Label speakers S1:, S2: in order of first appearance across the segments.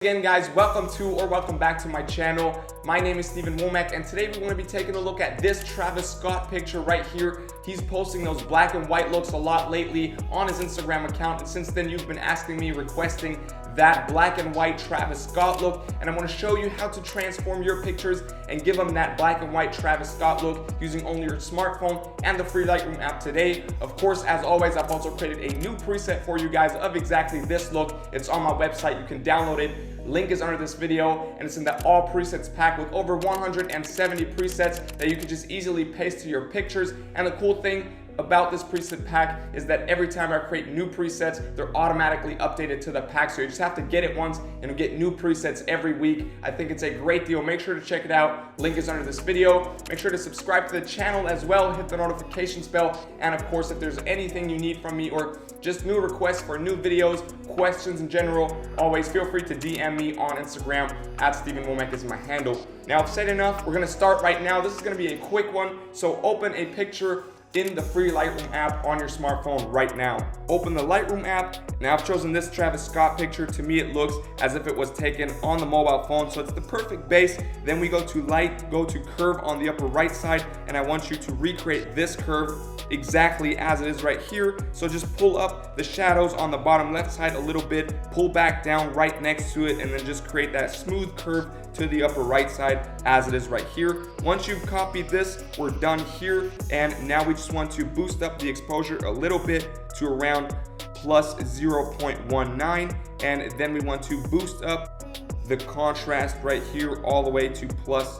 S1: Again guys, welcome back to my channel. My name is Wommack, and today we're going to be taking a look at this Travis Scott picture right here. He's posting those black and white looks a lot lately on his Instagram account, and since then you've been asking me, requesting that black and white Travis Scott look, and I'm going to show you how to transform your pictures and give them that black and white Travis Scott look using only your smartphone and the free Lightroom app today. Of course, as always, I've also created a new preset for you guys of exactly this look. It's on my website. You can download it. Link is under this video, and it's in the all presets pack with over 170 presets that you can just easily paste to your pictures. And the cool thing about this preset pack is that every time I create new presets, they're automatically updated to the pack, so you just have to get it once and you get new presets every week. I think it's a great deal. Make sure to check it out. Link is under this video. Make sure to subscribe to the channel as well, hit the notifications bell, and of course, if there's anything you need from me or just new requests for new videos, questions in general, always feel free to DM me on Instagram. @StevenWommack is my handle. Now, I've said enough. We're gonna start right now. This is gonna be a quick one, so open a picture in the free Lightroom app on your smartphone right now. Open the Lightroom app. Now I've chosen this Travis Scott picture. To me it looks as if it was taken on the mobile phone, so it's the perfect base. Then we go to light, go to curve on the upper right side, and I want you to recreate this curve exactly as it is right here. So just pull up the shadows on the bottom left side a little bit, pull back down right next to it, and then just create that smooth curve to the upper right side as it is right here. Once you've copied this, we're done here, and now we just want to boost up the exposure a little bit to around plus 0.19, and then we want to boost up the contrast right here all the way to plus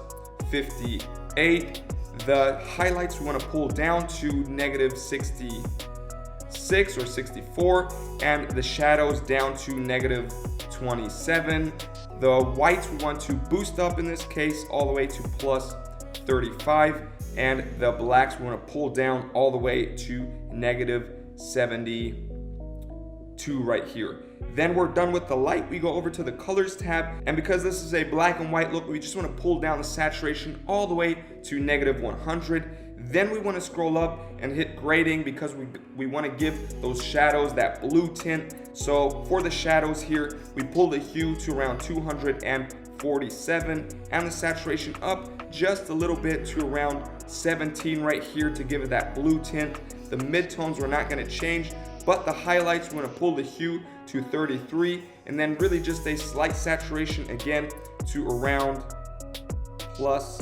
S1: 58. The highlights we want to pull down to negative 66 or 64, and the shadows down to negative 27. The whites we want to boost up in this case all the way to plus 35, and the blacks we want to pull down all the way to negative 72 right here. Then we're done with the light. We go over to the colors tab, and because this is a black and white look, we just want to pull down the saturation all the way to negative 100. Then we want to scroll up and hit grading because we want to give those shadows that blue tint. So for the shadows here, we pull the hue to around 247 and the saturation up just a little bit to around 17 right here to give it that blue tint. The midtones we're not going to change, but the highlights we're going to pull the hue to 33, and then really just a slight saturation again to around plus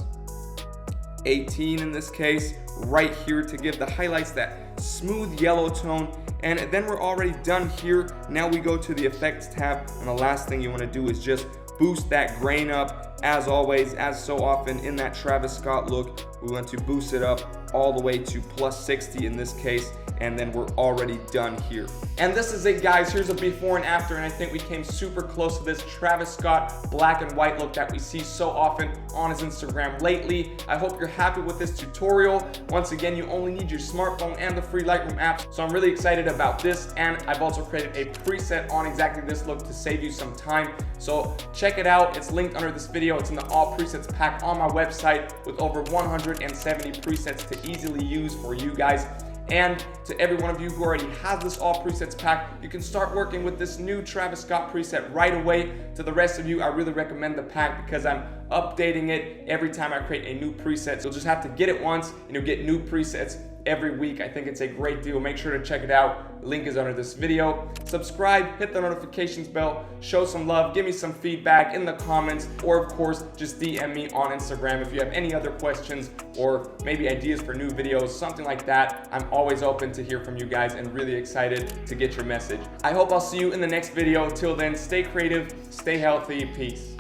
S1: 18 in this case right here to give the highlights that smooth yellow tone. And then we're already done here. Now we go to the effects tab, and the last thing you want to do is just boost that grain up. As always, as so often in that Travis Scott look, we want to boost it up all the way to plus 60 in this case, and then we're already done here. And this is it, guys. Here's a before and after, and I think we came super close to this Travis Scott black and white look that we see so often on his Instagram lately. I hope you're happy with this tutorial. Once again, you only need your smartphone and the free Lightroom app, so I'm really excited about this, and I've also created a preset on exactly this look to save you some time. So check it out. It's linked under this video. It's in the all presets pack on my website with over 170 presets to easily use for you guys. And to every one of you who already has this all presets pack, you can start working with this new Travis Scott preset right away. To the rest of you, I really recommend the pack because I'm updating it every time I create a new preset. So you'll just have to get it once and you'll get new presets every week. I think it's a great deal. Make sure to check it out. Link is under this video. Subscribe, hit the notifications bell, show some love, give me some feedback in the comments, or of course, just DM me on Instagram if you have any other questions or maybe ideas for new videos, something like that. I'm always open to hear from you guys and really excited to get your message. I hope I'll see you in the next video. Till then, stay creative, stay healthy, peace.